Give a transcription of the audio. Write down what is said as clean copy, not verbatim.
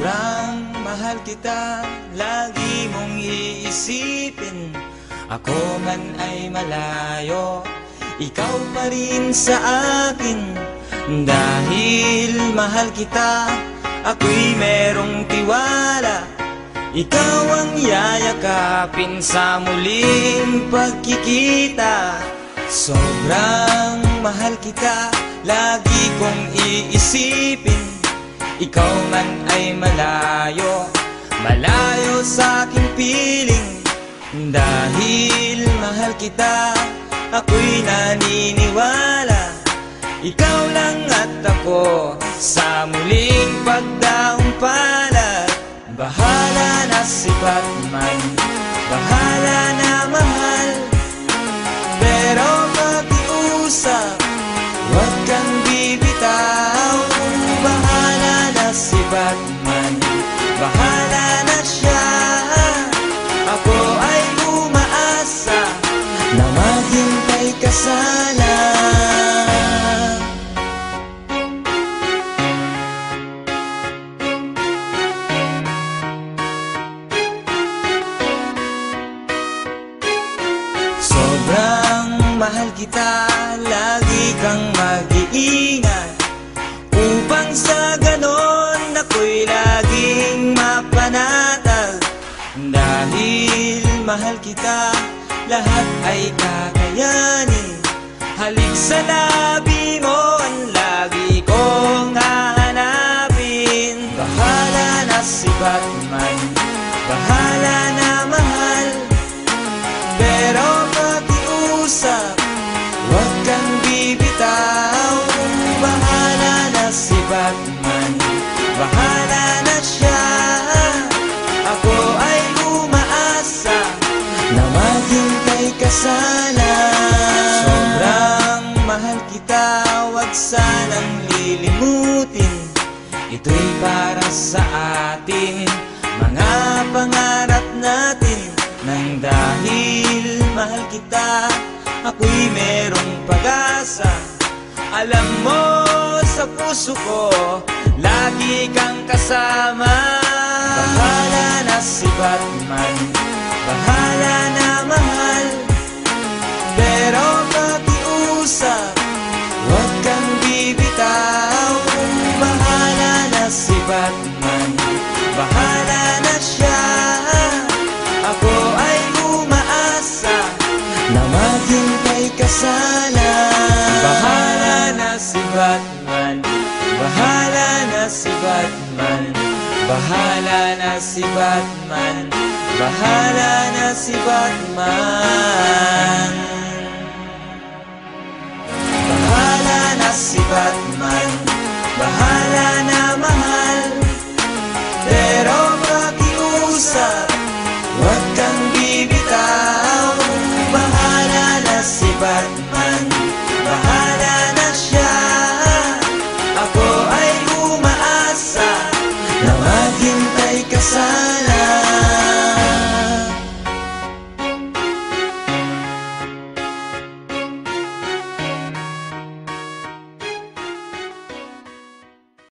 Sobrang mahal kita, lagi mong iisipin. Ako man ay malayo, ikaw pa rin sa akin. Dahil mahal kita, ako'y merong tiwala. Ikaw ang yayakapin sa muling pagkikita. Sobrang mahal kita, lagi kong iisipin. Ikaw man ay malayo, malayo sa aking piling. Dahil mahal kita, ako'y naniniwala. Ikaw lang at ako sa muling pagdaong palad. Bahala na si Batman, bahala na mahal. Pero pag-iusap, huwag kang bibitaw. Bahala na si Batman, bahala na siya. Ako ay umaasa na maghintay ka sana. Sobrang mahal kita, lagi kang mag-iingat, upang sa ganon ako'y laging mapanatag. Dahil mahal kita, lahat ay kakayanin. Halik sa labi mo, ang lagi kong hahanapin. Bahala na si Batman, bahala na mahal. Pero pag-iusap, huwag kang bibitaw. Bahala na si Batman, bahala na siya. Ako ay umaasa na maghintay ka sana. Sobrang mahal kita, huwag sanang lilimutin. Ito'y para sa atin, mga pangarap natin. Nang dahil mahal kita, ako'y merong pag-asa. Alam mo, sa puso ko, lagi kang kasama. Bahala na si Batman, bahala na mahal. Pero pag-iusap, huwag kang bibitaw. Bahala na si Batman, bahala na siya. Ako ay umaasa na maghintay ka sana. Bahala na si Batman, bahala na si Batman, bahala na si Batman, bahala na si Batman. Bahala na si Batman, bahala na mahal. Pero pag-iusap, huwag kang bibitaw. Bahala na si Batman, bahala na siya. Ako ay umaasa na